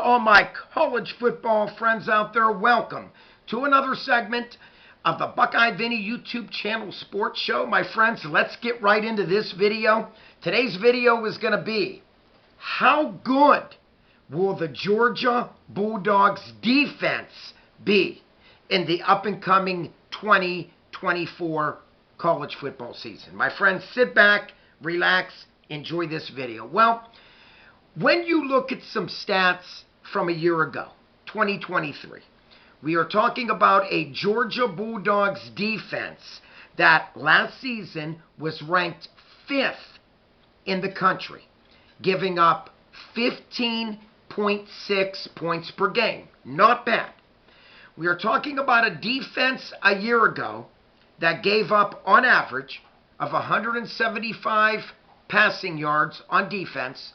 all my college football friends out there. Welcome to another segment of the Buckeye Vinny YouTube channel sports show. My friends, let's get right into this video. Today's video is going to be, how good will the Georgia Bulldogs defense be in the up-and-coming 2024 college football season? My friends, sit back, relax, enjoy this video. Well, when you look at some stats from a year ago, 2023, we are talking about a Georgia Bulldogs defense that last season was ranked 5th in the country, giving up 15.6 points per game. Not bad. We are talking about a defense a year ago that gave up, on average, of 175 passing yards on defense,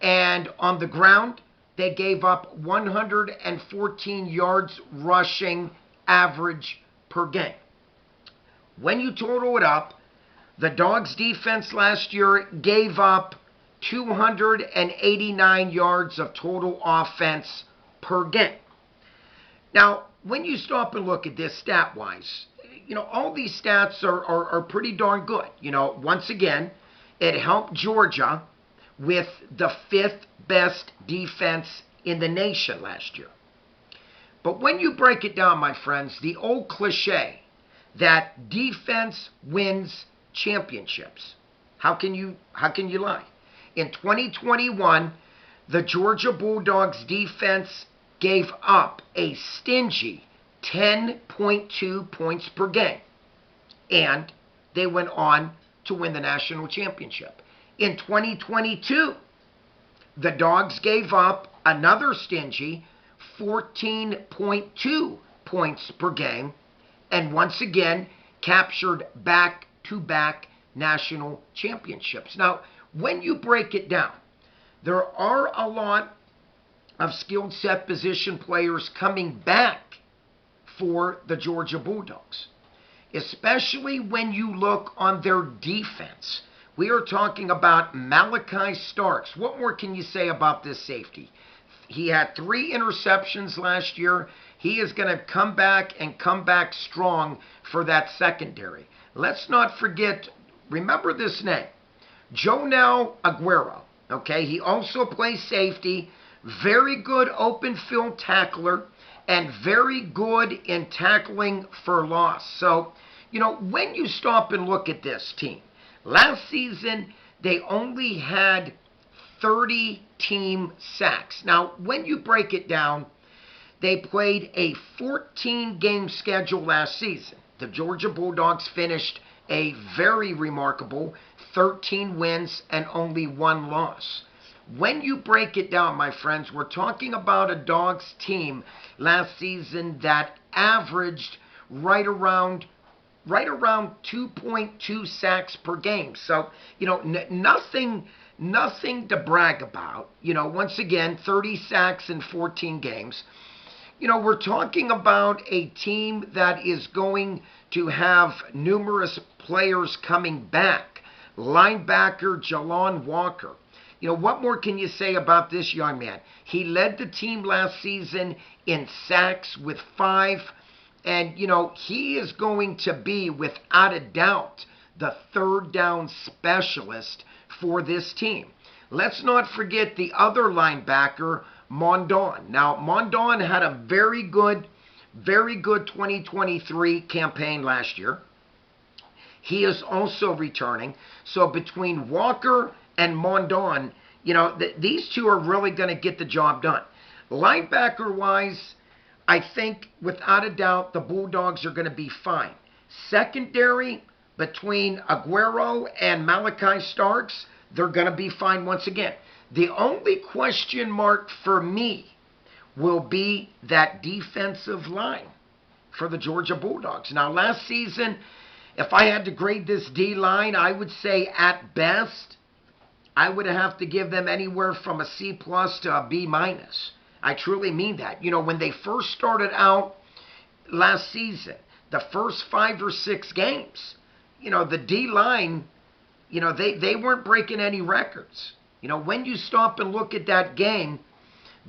and on the ground, they gave up 114 yards rushing average per game. When you total it up, the Dogs defense last year gave up 289 yards of total offense per game. Now, when you stop and look at this stat-wise, all these stats are pretty darn good. Once again, it helped Georgia with the 5th best defense in the nation last year. But when you break it down, my friends, the old cliche that defense wins championships, how can you lie? In 2021, the Georgia Bulldogs defense gave up a stingy 10.2 points per game, and they went on to win the national championship. In 2022, the Dogs gave up another stingy 14.2 points per game, and once again captured back-to-back national championships. Now, when you break it down, there are a lot of skilled set position players coming back for the Georgia Bulldogs, especially when you look on their defense. We are talking about Malachi Starks. What more can you say about this safety? He had 3 interceptions last year. He is going to come back and come back strong for that secondary. Let's not forget, remember this name, Jonel Aguero. Okay, he also plays safety, very good open field tackler, and very good in tackling for loss. So, when you stop and look at this team, last season, they only had 30 team sacks. Now, when you break it down, they played a 14-game schedule last season. The Georgia Bulldogs finished a very remarkable 13 wins and only 1 loss. When you break it down, my friends, we're talking about a Dogs team last season that averaged right around 2.2 sacks per game. So, nothing to brag about. Once again, 30 sacks in 14 games. We're talking about a team that is going to have numerous players coming back. Linebacker Jalon Walker. What more can you say about this young man? He led the team last season in sacks with 5. And, he is going to be, without a doubt, the third down specialist for this team. Let's not forget the other linebacker, Mondon. Now, Mondon had a very good 2023 campaign last year. He is also returning. So between Walker and Mondon, these two are really going to get the job done. Linebacker-wise, I think, without a doubt, the Bulldogs are going to be fine. Secondary, between Aguero and Malachi Starks, they're going to be fine once again. The only question mark for me will be that defensive line for the Georgia Bulldogs. Now, last season, if I had to grade this D-line, I would say at best, I would have to give them anywhere from a C+ to a B-. I truly mean that. When they first started out last season, the first 5 or 6 games, the D-line, they weren't breaking any records. When you stop and look at that game,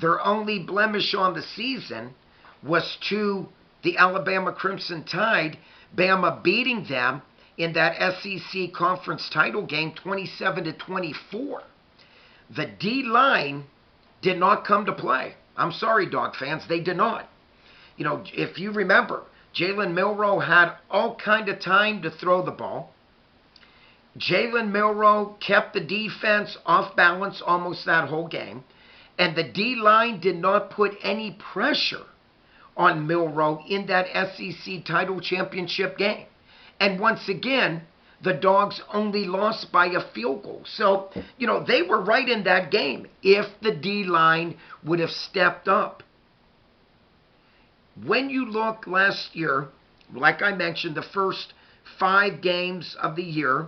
Their only blemish on the season was to the Alabama Crimson Tide, Bama beating them in that SEC conference title game 27-24. The D-line did not come to play. I'm sorry, Dog fans, they did not. You know, if you remember, Jalen Milroe had all kind of time to throw the ball. Jalen Milroe kept the defense off balance almost that whole game. And the D-line did not put any pressure on Milroe in that SEC title championship game. And once again, the Dogs only lost by a field goal. So, you know, they were right in that game if the D-line would have stepped up. When you look last year, like I mentioned, the first 5 games of the year,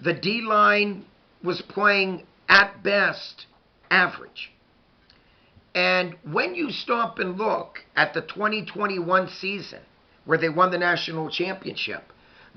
the D-line was playing, at best, average. And when you stop and look at the 2021 season, where they won the national championship,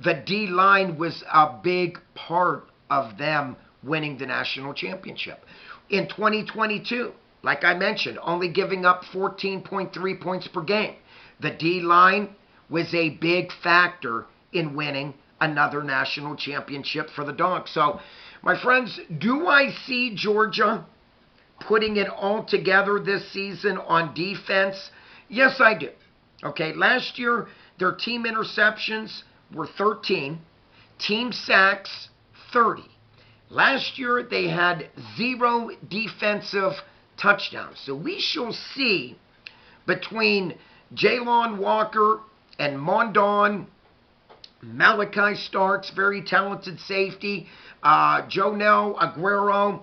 the D-line was a big part of them winning the national championship. In 2022, like I mentioned, only giving up 14.3 points per game. The D-line was a big factor in winning another national championship for the Dogs. So, my friends, do I see Georgia putting it all together this season on defense? Yes, I do. Okay, last year, their team interceptions were 13, team sacks 30. Last year, they had 0 defensive touchdowns. So we shall see between Jalon Walker and Mondon, Malachi Starks, very talented safety, Jonell Aguero.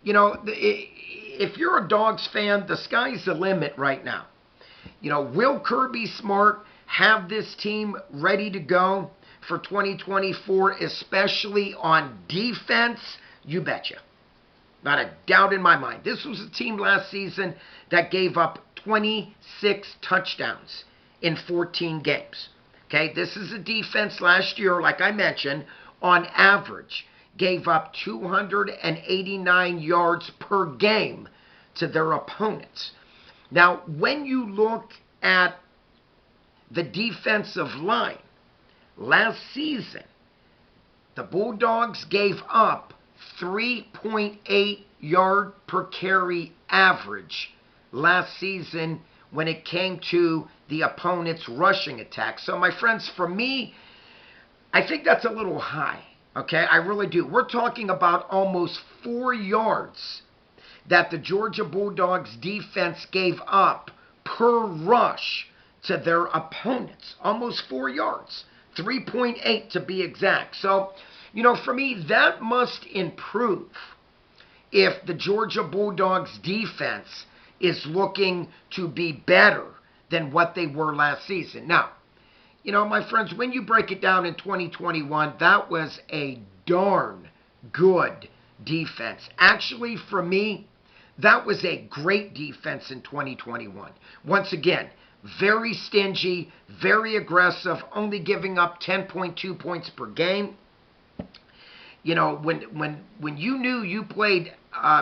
You know, if you're a Dogs fan, the sky's the limit right now. You know, will Kirby Smart have this team ready to go for 2024, especially on defense? You betcha. Not a doubt in my mind. This was a team last season that gave up 26 touchdowns in 14 games. Okay, this is a defense last year, like I mentioned, on average, gave up 289 yards per game to their opponents. Now, when you look at the defensive line, last season, the Bulldogs gave up 3.8 yard per carry average last season when it came to the opponent's rushing attack. So, my friends, for me, I think that's a little high. Okay, I really do. We're talking about almost 4 yards that the Georgia Bulldogs defense gave up per rush to their opponents. Almost 4 yards. 3.8 to be exact. So, you know, for me, that must improve if the Georgia Bulldogs defense is looking to be better than what they were last season. Now, you know, my friends, when you break it down in 2021, that was a darn good defense. Actually, for me, that was a great defense in 2021. Once again, very stingy, very aggressive, only giving up 10.2 points per game. You know, when you knew you played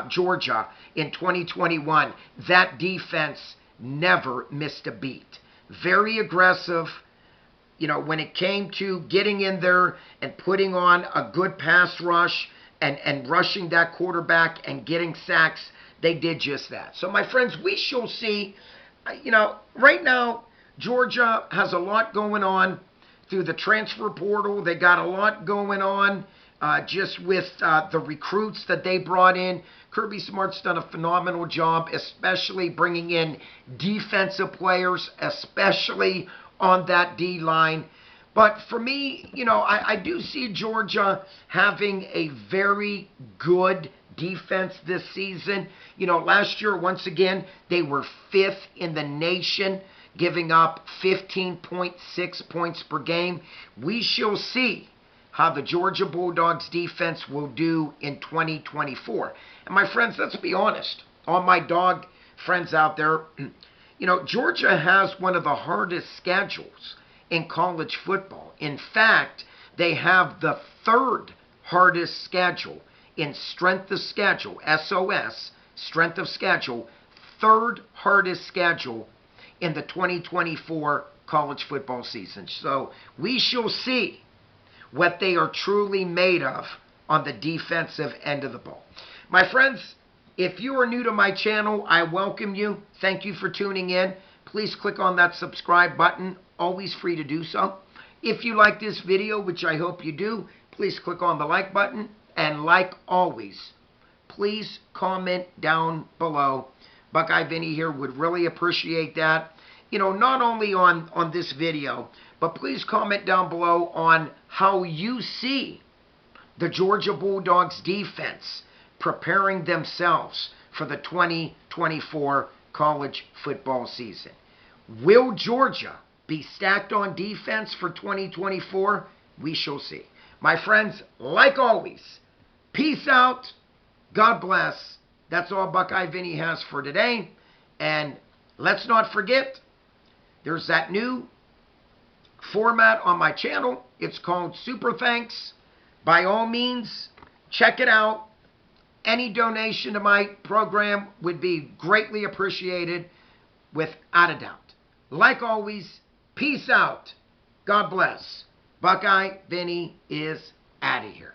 Georgia in 2021, that defense never missed a beat. Very aggressive. You know, when it came to getting in there and putting on a good pass rush and rushing that quarterback and getting sacks, they did just that. So, my friends, we shall see. You know, right now, Georgia has a lot going on through the transfer portal. They got a lot going on just with the recruits that they brought in. Kirby Smart's done a phenomenal job, especially bringing in defensive players, especially on that D-line. But for me, you know, I do see Georgia having a very good defense this season. You know, last year, once again, they were 5th in the nation, giving up 15.6 points per game. We shall see how the Georgia Bulldogs defense will do in 2024. And my friends, let's be honest, all my dog friends out there, you know, Georgia has one of the hardest schedules in college football. In fact, they have the 3rd hardest schedule in strength of schedule, SOS, strength of schedule, third hardest schedule in the 2024 college football season. So we shall see what they are truly made of on the defensive end of the ball. My friends, if you are new to my channel, I welcome you. Thank you for tuning in. Please click on that subscribe button. Always free to do so. If you like this video, which I hope you do, please click on the like button. And like always, please comment down below. Buckeye Vinny here would really appreciate that. You know, not only on this video, but please comment down below on how you see the Georgia Bulldogs defense preparing themselves for the 2024 college football season. Will Georgia be stacked on defense for 2024? We shall see. My friends, like always, peace out. God bless. That's all Buckeye Vinny has for today. And let's not forget, there's that new format on my channel. It's called Super Thanks. By all means, check it out. Any donation to my program would be greatly appreciated, without a doubt. Like always, peace out. God bless. Buckeye Vinny is out of here.